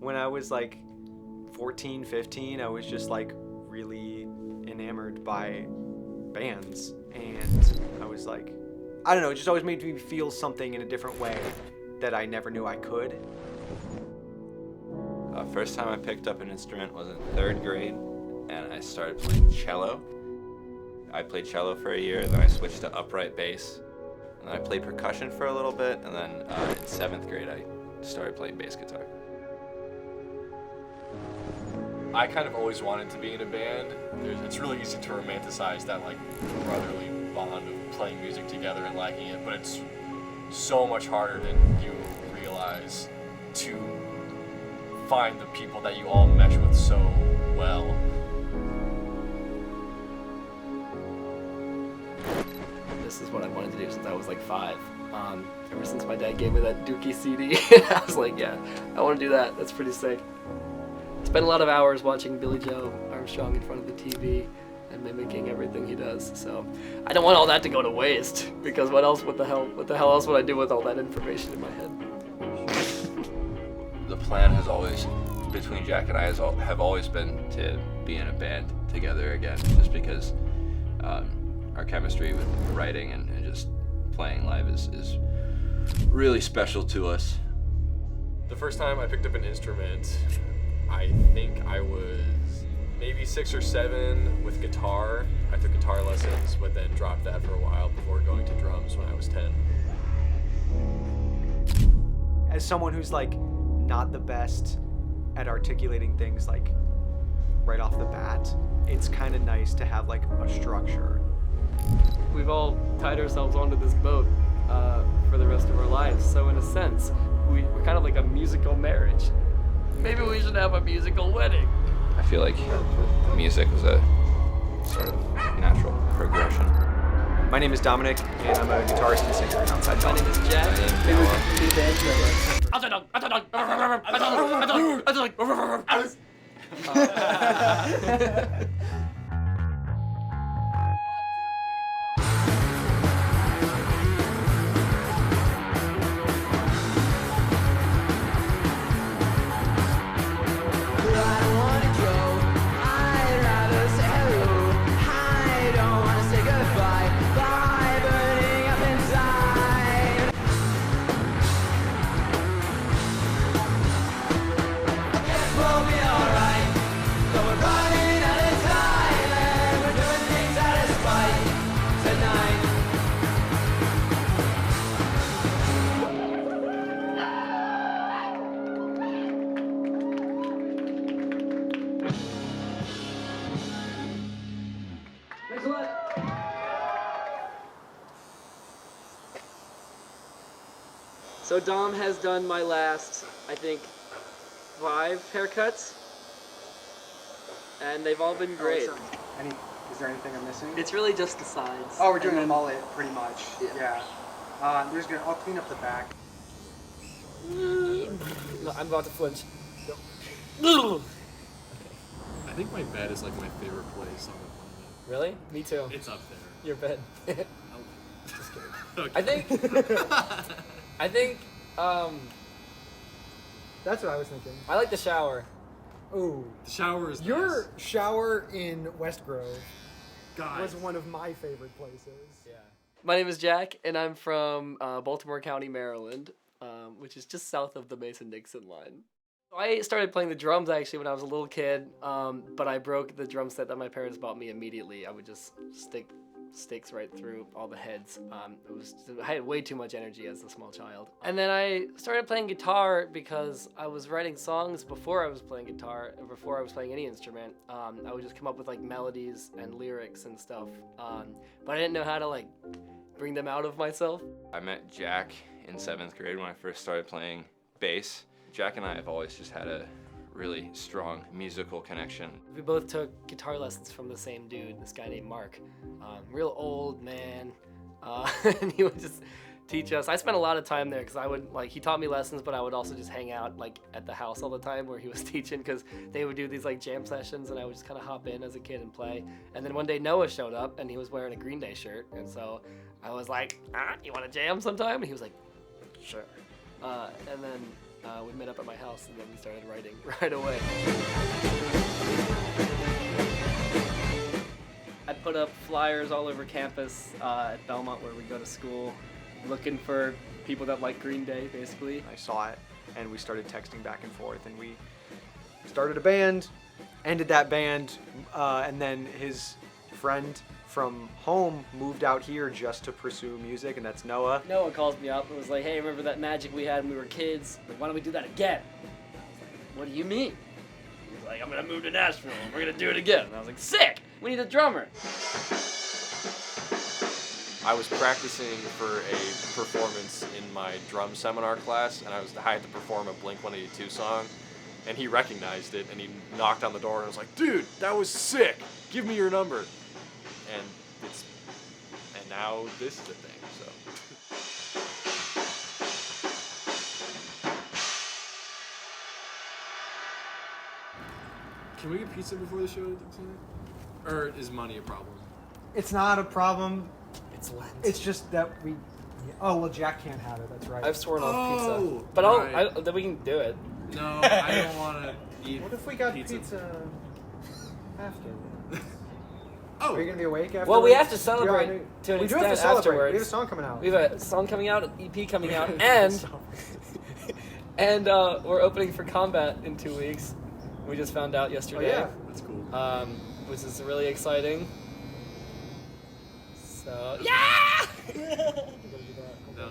when I was like 14, 15, I was just like really enamored by bands, and I was like, I don't know, it just always made me feel something in a different way that I never knew I could. First time I picked up an instrument was in 3rd grade, and I started playing cello. I played cello for a year, then I switched to upright bass, and then I played percussion for a little bit, and then in 7th grade I started playing bass guitar. I kind of always wanted to be in a band. It's really easy to romanticize that like brotherly bond of playing music together and liking it, but it's so much harder than you realize to find the people that you all mesh with so well. This is what I wanted to do since I was like 5. Ever since my dad gave me that Dookie CD, I was like, yeah, I want to do that. That's pretty sick. Spent a lot of hours watching Billy Joe Armstrong in front of the TV and mimicking everything he does. So I don't want all that to go to waste, because what the hell else would I do with all that information in my head? The plan has always, between Jack and I, have always been to be in a band together again, just because our chemistry with writing and just playing live is really special to us. The first time I picked up an instrument, I think I was maybe 6 or 7 with guitar. I took guitar lessons, but then dropped that for a while before going to drums when I was 10. As someone who's like not the best at articulating things like right off the bat, it's kind of nice to have like a structure. We've all tied ourselves onto this boat for the rest of our lives, so in a sense, we're kind of like a musical marriage. Maybe we should have a musical wedding. I feel like music was a sort of natural progression. My name is Dominic, and I'm a guitarist and singer outside. My name is Jack. So Dom has done my last, I think, 5 haircuts, and they've all been great. Is there anything I'm missing? It's really just the sides. Oh, we're doing a mullet, pretty much. Yeah. I'll clean up the back. No, I'm about to flinch. I think my bed is like my favorite place on the planet. Really? Me too. It's up there. Your bed. Just kidding. Okay. I think, That's what I was thinking. I like the shower. Ooh. The shower is Your nice. shower in West Grove God. was one of my favorite places. Yeah. My name is Jack, and I'm from Baltimore County, Maryland, which is just south of the Mason-Dixon line. I started playing the drums actually when I was a little kid, but I broke the drum set that my parents bought me immediately. I would just stick sticks right through all the heads. I had way too much energy as a small child. And then I started playing guitar because I was writing songs before I was playing guitar, or before I was playing any instrument. I would just come up with like melodies and lyrics and stuff, but I didn't know how to like bring them out of myself. I met Jack in 7th grade when I first started playing bass. Jack and I have always just had a really strong musical connection. We both took guitar lessons from the same dude, this guy named Mark. Real old man, and he would just teach us. I spent a lot of time there because he taught me lessons, but I would also just hang out like at the house all the time where he was teaching, because they would do these like jam sessions and I would just kind of hop in as a kid and play. And then one day Noah showed up and he was wearing a Green Day shirt, and so I was like, you want to jam sometime? And he was like, sure. And then We met up at my house, and then we started writing right away. I put up flyers all over campus at Belmont, where we go to school, looking for people that like Green Day, basically. I saw it, and we started texting back and forth, and we started a band, ended that band, and then his friend from home moved out here just to pursue music, and that's Noah. Noah calls me up and was like, hey, remember that magic we had when we were kids? Like, why don't we do that again? I was like, what do you mean? He's like, I'm gonna move to Nashville and we're gonna do it again. And I was like, sick! We need a drummer. I was practicing for a performance in my drum seminar class, and I had to perform a Blink-182 song, and he recognized it, and he knocked on the door and was like, dude, that was sick! Give me your number. And now this is a thing, so. Can we get pizza before the show tonight? Or is money a problem? It's not a problem. It's Lent. It's just that we. Oh well, Jack can't have it. That's right. I've sworn off pizza. But right. then we can do it. No, I don't want to eat. What if we got pizza after? Oh, Are you gonna be awake after? Well, we have to celebrate to an We do have to extent celebrate. afterwards. We have a song coming out. We have a song coming out, an EP coming out, and we're opening for Combat in 2 weeks. We just found out Oh yesterday. yeah. that's cool. Which is really exciting. So yeah. No.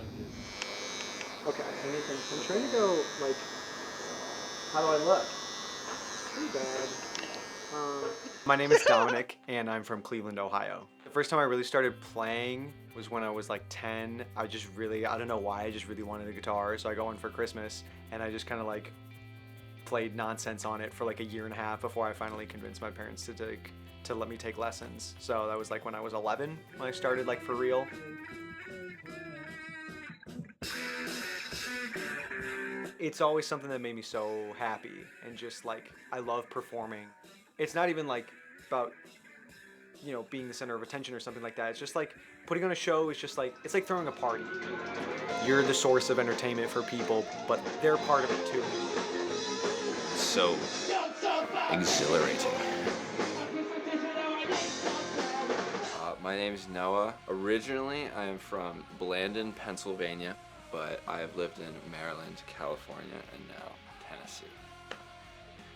Okay. I'm trying to go like. How do I look? Pretty bad. My name is Dominic, and I'm from Cleveland, Ohio. The first time I really started playing was when I was like 10. I don't know why, I just really wanted a guitar, so I got one for Christmas, and I just kind of like played nonsense on it for like a year and a half before I finally convinced my parents to let me take lessons. So that was like when I was 11 when I started like for real. It's always something that made me so happy, and just like I love performing. It's not even like about, you know, being the center of attention or something like that. It's just like putting on a show is just like, it's like throwing a party. You're the source of entertainment for people, but they're part of it too. So exhilarating. My name is Noah. Originally, I am from Blandon, Pennsylvania, but I have lived in Maryland, California, and now Tennessee.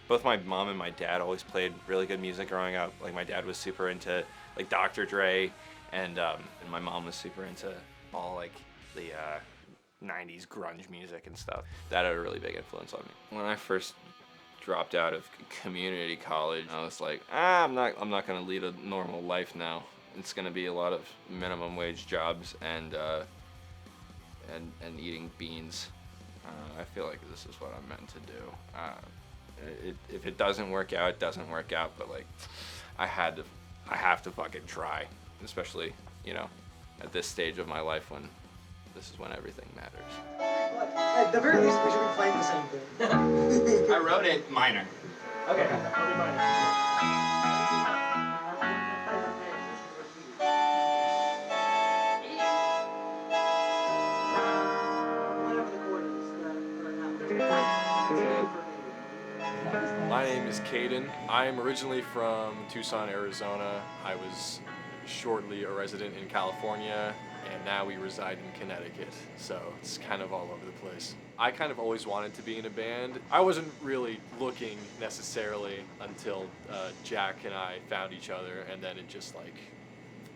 Both my mom and my dad always played really good music growing up. Like my dad was super into like Dr. Dre, and my mom was super into all like the 90s grunge music and stuff. That had a really big influence on me. When I first dropped out of community college, I was like, I'm not gonna lead a normal life now. It's gonna be a lot of minimum wage jobs and eating beans. I feel like this is what I'm meant to do. If it doesn't work out, it doesn't work out. But like, I have to fucking try, especially, you know, at this stage of my life when this is when everything matters. At the very least, we should be playing the same thing. I wrote it minor. Okay. I'll be mine. My name is Caden. I am originally from Tucson, Arizona. I was shortly a resident in California, and now we reside in Connecticut, so it's kind of all over the place. I kind of always wanted to be in a band. I wasn't really looking necessarily until Jack and I found each other, and then it just like,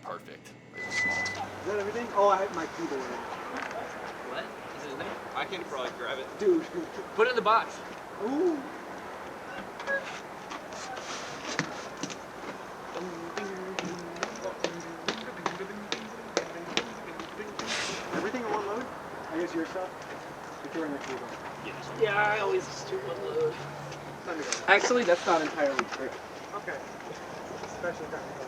perfect. Is that everything? Oh, I have my keyboard. What? Is it in there? I can probably grab it. Dude. Put it in the box. Ooh. Everything in one load? I guess your stuff? If you're in the keyboard. Yeah, I always just do one load. Time to go. Actually, that's not entirely true. Okay. Especially technical.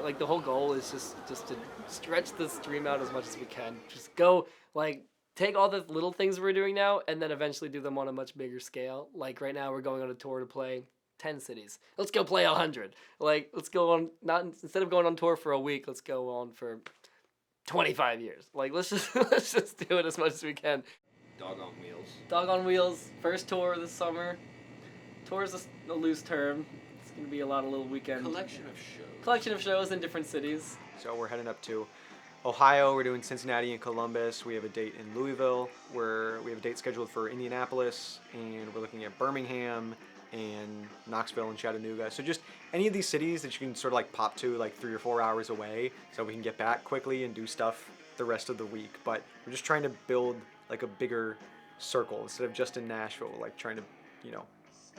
Like the whole goal is just to stretch the stream out as much as we can. Just go like take all the little things we're doing now and then eventually do them on a much bigger scale. Like right now we're going on a tour to play 10 cities. Let's go play 100. Like, let's go on, not instead of going on tour for a week, let's go on for 25 years. Like, let's just do it as much as we can. Dog on Wheels. Dog on Wheels, first tour this summer. Tour is a loose term. It's going to be a lot of little weekend. Collection of shows in different cities. So we're heading up to Ohio. We're doing Cincinnati and Columbus. We have a date in Louisville. We have a date scheduled for Indianapolis, and we're looking at Birmingham and Knoxville and Chattanooga. So just any of these cities that you can sort of like pop to like 3 or 4 hours away, so we can get back quickly and do stuff the rest of the week. But we're just trying to build like a bigger circle instead of just in Nashville, like trying to, you know,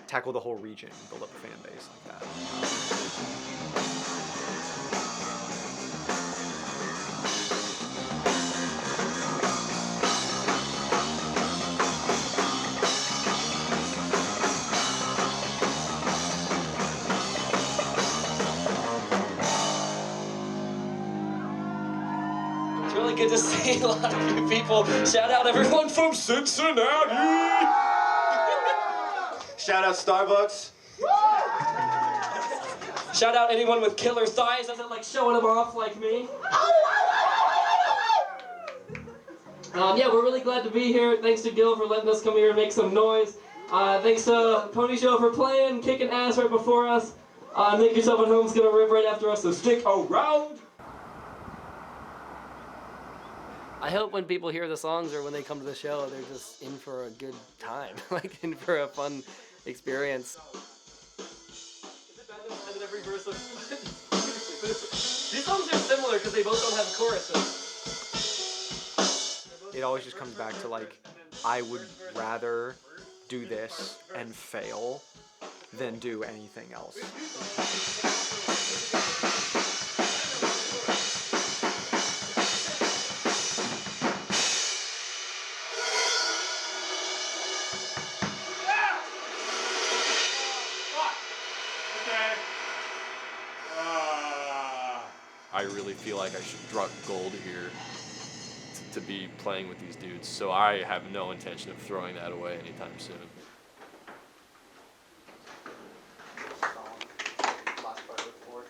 tackle the whole region and build up a fan base like that. It's really good to see a lot of new people. Shout out everyone from Cincinnati! Shout out Starbucks. Shout out anyone with killer thighs doesn't like showing them off like me. Yeah, we're really glad to be here. Thanks to Gil for letting us come here and make some noise. Thanks to Pony Show for playing, kicking ass right before us. Make Yourself at Home's gonna rip right after us, so stick around. I hope when people hear the songs or when they come to the show, they're just in for a good time, like in for a fun experience. These songs are similar because they both don't have choruses. It always just comes back to like, I would rather do this and fail than do anything else. I really feel like I should struck gold here to be playing with these dudes, so I have no intention of throwing that away anytime soon.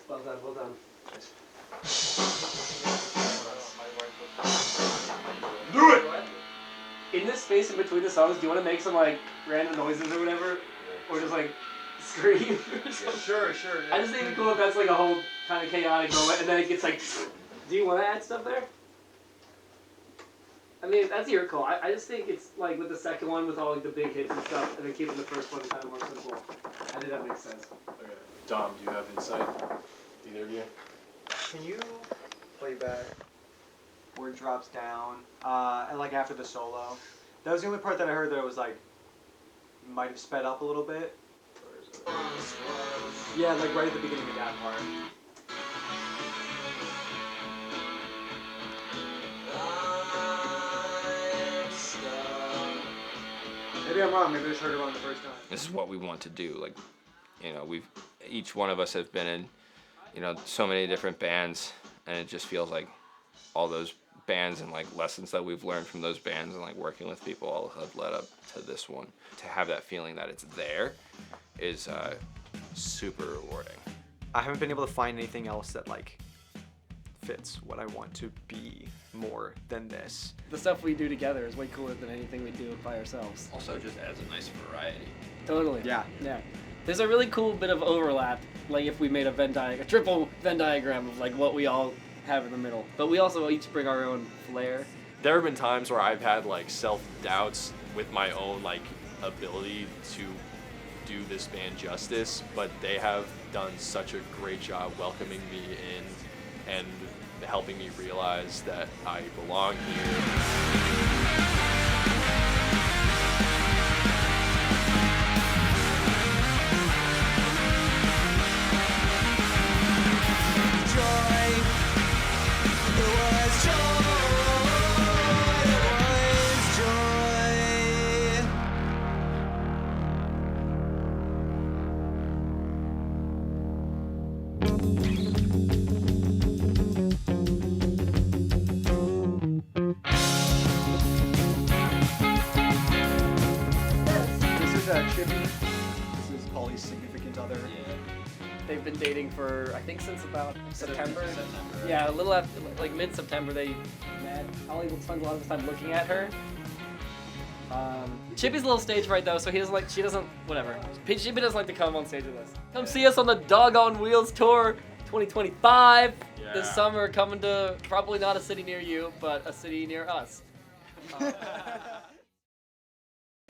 Well done. Do it! In this space in between the songs, do you want to make some like random noises or whatever? Or just like scream or something? Sure. I just think it's cool if that's like a whole kind of chaotic moment and then it gets like, do you want to add stuff there? I mean, that's your call. I just think it's like with the second one with all like the big hits and stuff and then keeping the first one kind of more simple. I think that makes sense. Okay. Dom, do you have insight? Either of you? Can you play back where it drops down and like after the solo? That was the only part that I heard that was like might have sped up a little bit. Yeah, like right at the beginning of that part. Maybe I'm wrong. Maybe I just heard it wrong the first time. This is what we want to do. Like, you know, each one of us have been in, you know, so many different bands, and it just feels like all those bands and like lessons that we've learned from those bands and like working with people all have led up to this one. To have that feeling that it's there is super rewarding. I haven't been able to find anything else that like fits what I want to be more than this. The stuff we do together is way cooler than anything we do by ourselves. Also just adds a nice variety. Totally. Yeah. There's a really cool bit of overlap, like if we made a triple Venn diagram of like what we all have in the middle. But we also each bring our own flair. There have been times where I've had like self-doubts with my own like ability to do this band justice, but they have done such a great job welcoming me in and helping me realize that I belong here. they've been dating for, I think, since about September. Yeah, a little after, like mid-September they met. Hollie spends a lot of his time looking at her. Chippy's a little stage fright though, so he doesn't like, whatever. Chippy doesn't like to come on stage with us. Come see us on the Dog on Wheels tour 2025 this summer, coming to probably not a city near you, but a city near us.